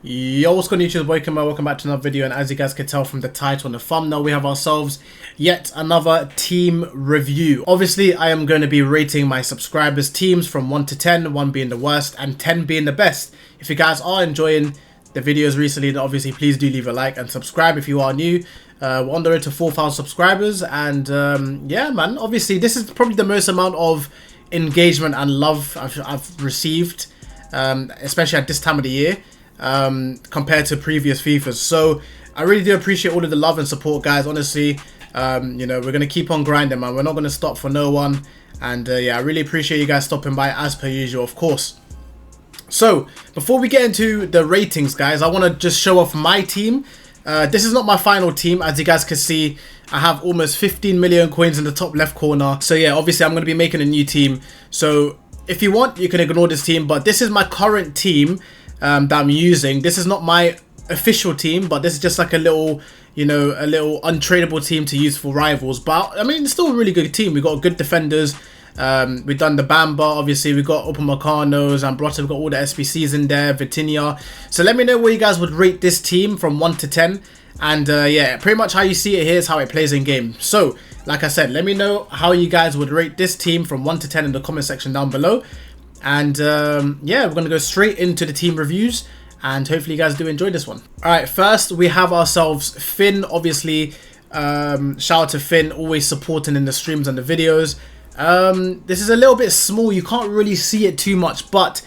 Yo, what's going on YouTube? Welcome back to another video, and as you guys can tell from the title and the thumbnail, we have ourselves yet another team review. Obviously, I am going to be rating my subscribers' teams from 1 to 10, 1 being the worst and 10 being the best. If you guys are enjoying the videos recently, then obviously please do leave a like and subscribe if you are new. We're on the road to 4,000 subscribers, and yeah, man, obviously this is probably the most amount of engagement and love I've received, especially at this time of the year. Compared to previous FIFAs. So I really do appreciate all of the love and support, guys. Honestly, you know, we're going to keep on grinding, man. We're not going to stop for no one. And yeah, I really appreciate you guys stopping by as per usual, of course. So before we get into the ratings, guys, I want to just show off my team. This is not my final team. As you guys can see, I have almost 15 million coins in the top left corner. So yeah, obviously I'm going to be making a new team. So if you want, you can ignore this team, but this is my current team that I'm using. This is not my official team, but this is just like a little, you know, a little untradeable team to use for rivals. But I mean, it's still a really good team. We got good defenders. We've done the Bamba, obviously we got Upamecano, Zambrotta, we've got all the SBCs in there, Vitinha. So let me know where you guys would rate this team from 1 to 10. And yeah, pretty much how you see it here is how it plays in game. So like I said, let me know how you guys would rate this team from 1 to 10 in the comment section down below. And yeah, we're going to go straight into the team reviews, and hopefully you guys do enjoy this one. Alright, first we have ourselves Finn. Obviously, shout out to Finn, always supporting in the streams and the videos. This is a little bit small, you can't really see it too much, but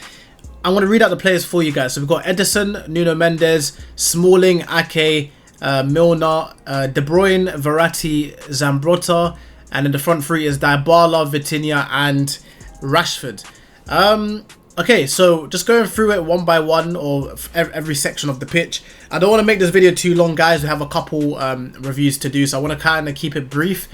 I'm going to read out the players for you guys. So we've got Edison, Nuno Mendes, Smalling, Ake, Milner, De Bruyne, Verratti, Zambrotta, and in the front three is Dybala, Vitinha and Rashford. Okay, so just going through it one by one, or every section of the pitch. I don't want to make this video too long, guys. We have a couple reviews to do, so I want to kind of keep it brief.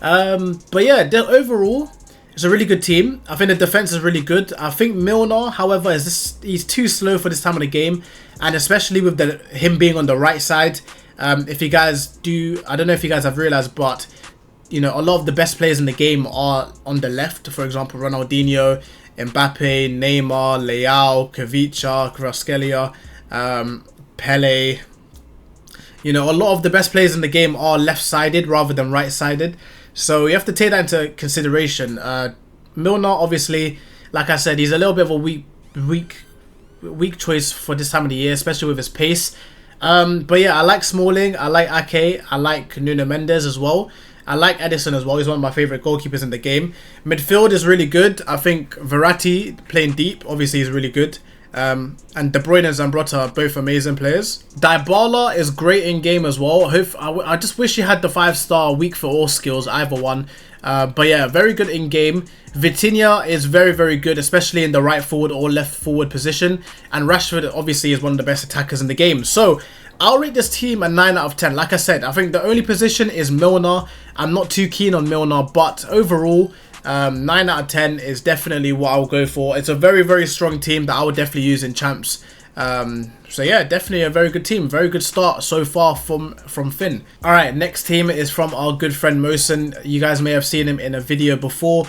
But yeah, overall, it's a really good team. I think the defense is really good. I think Milner, however, he's too slow for this time of the game, and especially with him being on the right side. If you guys do, I don't know if you guys have realized, but you know, a lot of the best players in the game are on the left. For example, Ronaldinho, Mbappe, Neymar, Leao, Kavicha, Kvaratskhelia, Pele. You know, a lot of the best players in the game are left-sided rather than right-sided. So you have to take that into consideration. Milner, obviously, like I said, he's a little bit of a weak choice for this time of the year, especially with his pace. But yeah, I like Smalling, I like Ake, I like Nuno Mendes as well. I like Edison as well. He's one of my favourite goalkeepers in the game. Midfield is really good. I think Verratti playing deep, obviously, is really good. And De Bruyne and Zambrotta are both amazing players. Dybala is great in game as well. I just wish he had the 5-star weak for all skills, either one. But yeah, very good in game. Vitinha is very, very good, especially in the right forward or left forward position. And Rashford obviously is one of the best attackers in the game. So I'll rate this team a 9 out of 10. Like I said, I think the only position is Milner. I'm not too keen on Milner, but overall, 9 out of 10 is definitely what I'll go for. It's a very, very strong team that I would definitely use in champs. So yeah, definitely a very good team. Very good start so far from Finn. Alright, next team is from our good friend Moosen. You guys may have seen him in a video before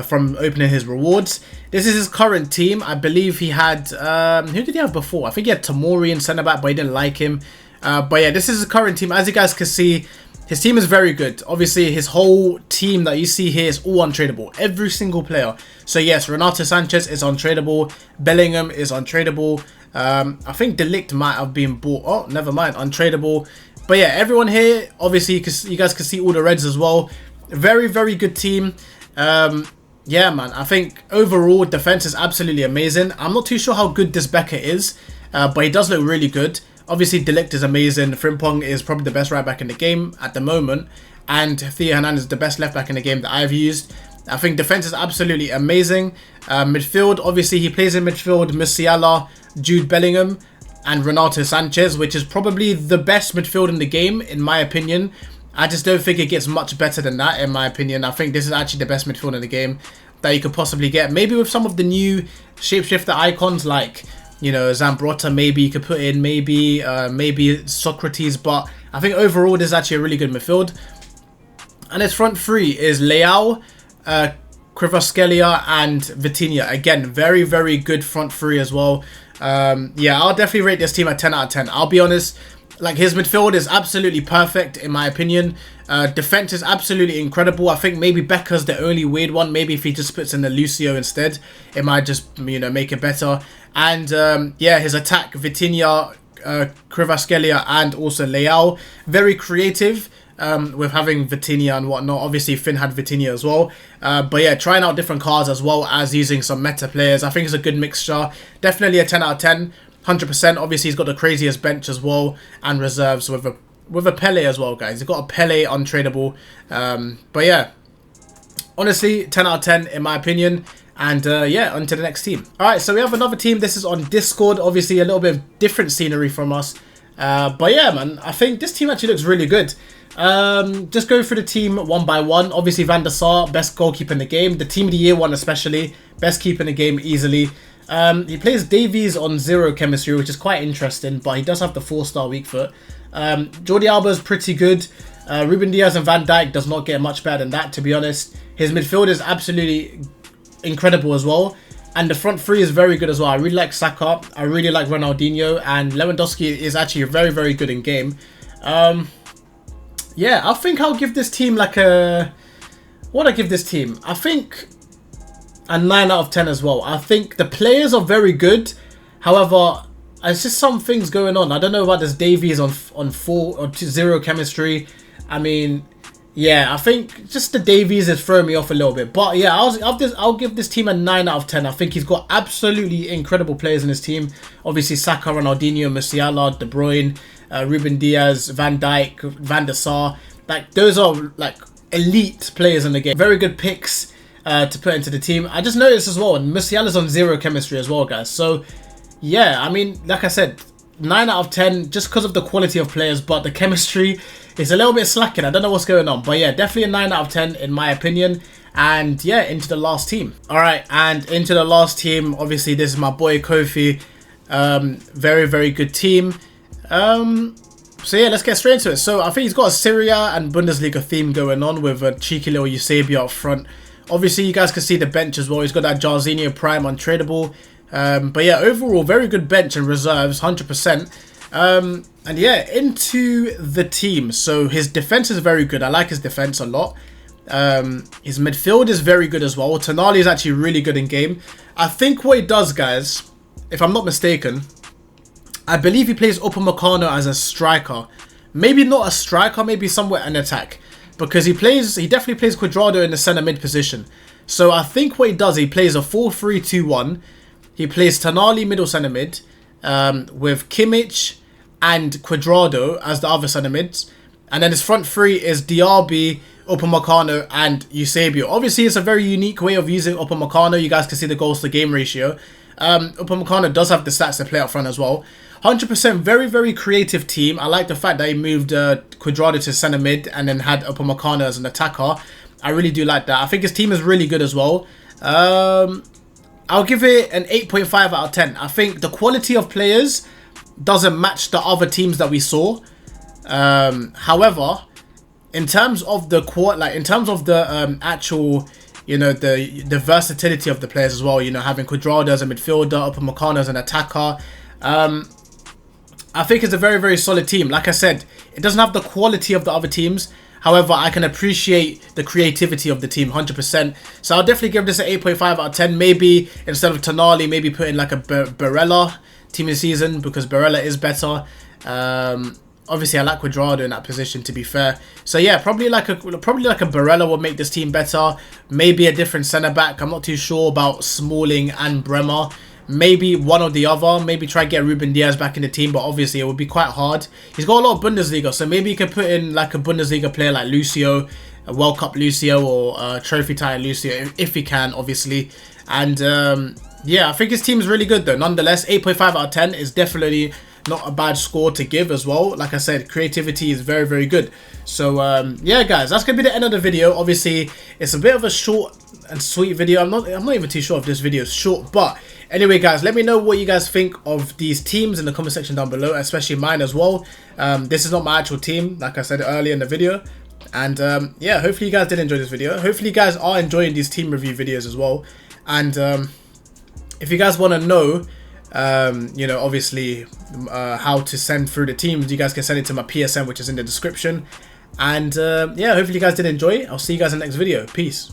from opening his rewards. This is his current team. I believe he had, who did he have before? I think he had Tomori in centre back, but he didn't like him. But yeah, this is his current team. As you guys can see, his team is very good. Obviously, his whole team that you see here is all untradeable. Every single player. So yes, Renato Sanchez is untradeable. Bellingham is untradeable. I think De Ligt might have been bought. Oh, never mind. Untradeable. But yeah, everyone here, obviously, you guys can see all the reds as well. Very, very good team. Yeah, man. I think overall, defense is absolutely amazing. I'm not too sure how good this Becker is, but he does look really good. Obviously, De Ligt is amazing. Frimpong is probably the best right back in the game at the moment. And Theo Hernandez is the best left back in the game that I've used. I think defense is absolutely amazing. Midfield, obviously, he plays in midfield. Musiala, Jude Bellingham, and Renato Sanchez, which is probably the best midfield in the game, in my opinion. I just don't think it gets much better than that, in my opinion. I think this is actually the best midfield in the game that you could possibly get. Maybe with some of the new shapeshifter icons, like, you know, Zambrotta, maybe you could put in, maybe Socrates, but I think overall this is actually a really good midfield. And his front three is Leao, Kvaratskhelia and Vitinha. Again, very, very good front three as well. Yeah, I'll definitely rate this team a 10 out of 10. I'll be honest, like his midfield is absolutely perfect in my opinion. Defense is absolutely incredible. I think maybe Becker's the only weird one. Maybe if he just puts in the Lucio instead, it might just, you know, make it better. And yeah, his attack, Vitinha, Kvaratskelia and also Leao, very creative. With having Vitinha and whatnot. Obviously, Finn had Vitinha as well. But yeah, trying out different cards as well as using some meta players. I think it's a good mixture. Definitely a 10 out of 10. 100%. Obviously, he's got the craziest bench as well. And reserves with a Pele as well, guys. He's got a Pele untradeable. But yeah, honestly, 10 out of 10 in my opinion. And yeah, on to the next team. Alright, so we have another team. This is on Discord. Obviously, a little bit of different scenery from us. But yeah, man, I think this team actually looks really good. Just go through the team one by one. Obviously, Van der Sar, best goalkeeper in the game. The team of the year one especially. Best keeper in the game easily. He plays Davies on 0 chemistry, which is quite interesting, but he does have the 4-star weak foot. Jordi Alba is pretty good. Ruben Diaz and Van Dijk does not get much better than that, to be honest. His midfield is absolutely incredible as well. And the front three is very good as well. I really like Saka. I really like Ronaldinho. And Lewandowski is actually very, very good in game. Yeah, I think I'll give this team like a... What I give this team? I think a 9 out of 10 as well. I think the players are very good. However, there's just some things going on. I don't know about this Davies on 4 or 0 chemistry. I mean, yeah, I think just the Davies is throwing me off a little bit. But yeah, I'll give this team a 9 out of 10. I think he's got absolutely incredible players in his team. Obviously, Saka, Ronaldinho, Musiala, De Bruyne, Ruben Diaz, Van Dijk, Van der Sar. Like, those are like elite players in the game. Very good picks to put into the team. I just noticed as well, Musiala's on 0 chemistry as well, guys. So yeah, I mean, like I said, 9 out of 10 just because of the quality of players, but the chemistry is a little bit slacking. I don't know what's going on, but yeah, definitely a 9 out of 10 in my opinion. And yeah, into the last team. All right, and into the last team, obviously this is my boy Kofi. Very, very good team. So yeah, let's get straight into it. So I think he's got a Syria and Bundesliga theme going on with a cheeky little Eusebio up front. Obviously, you guys can see the bench as well. He's got that Jarzinho Prime untradeable. But yeah, overall, very good bench and reserves, 100%. And yeah, into the team. So his defense is very good. I like his defense a lot. His midfield is very good as well. Tonali is actually really good in game. I think what he does, guys, if I'm not mistaken, I believe he plays Upamecano as a striker. Maybe not a striker, maybe somewhere in attack. Because he definitely plays Cuadrado in the centre mid position. So I think what he does, he plays a 4-3-2-1. He plays Tonali middle centre mid. With Kimmich and Cuadrado as the other centre mids. And then his front three is Diaby, Upamecano and Eusebio. Obviously, it's a very unique way of using Upamecano. You guys can see the goals to game ratio. Upamecano does have the stats to play up front as well. 100% very, very creative team. I like the fact that he moved Cuadrado to centre mid and then had Upamecano as an attacker. I really do like that. I think his team is really good as well. I'll give it an 8.5 out of 10. I think the quality of players doesn't match the other teams that we saw. However, in terms of the actual, you know, the versatility of the players as well, you know, having Cuadrado as a midfielder, Upamecano as an attacker, I think it's a very, very solid team. Like I said, it doesn't have the quality of the other teams. However, I can appreciate the creativity of the team 100%. So I'll definitely give this an 8.5 out of 10. Maybe instead of Tonali, maybe put in like a Barella team of the season because Barella is better. Obviously, I like Cuadrado in that position, to be fair. So yeah, probably like a Barella would make this team better. Maybe a different centre back. I'm not too sure about Smalling and Bremer. Maybe one or the other. Maybe try to get Ruben Diaz back in the team, but obviously it would be quite hard. He's got a lot of Bundesliga, so maybe you could put in like a Bundesliga player like Lucio, a World Cup Lucio or a Trophy title Lucio, if he can, obviously. And yeah, I think his team is really good though. Nonetheless, 8.5 out of 10 is definitely not a bad score to give as well. Like I said, creativity is very, very good. So yeah, guys, that's gonna be the end of the video. Obviously, it's a bit of a short and sweet video. I'm not even too sure if this video is short, but anyway, guys, let me know what you guys think of these teams in the comment section down below, especially mine as well. This is not my actual team, like I said earlier in the video. And yeah, hopefully you guys did enjoy this video. Hopefully you guys are enjoying these team review videos as well. And if you guys want to know you know, obviously how to send through the teams, you guys can send it to my PSN, which is in the description. And yeah, hopefully you guys did enjoy it. I'll see you guys in the next video. Peace.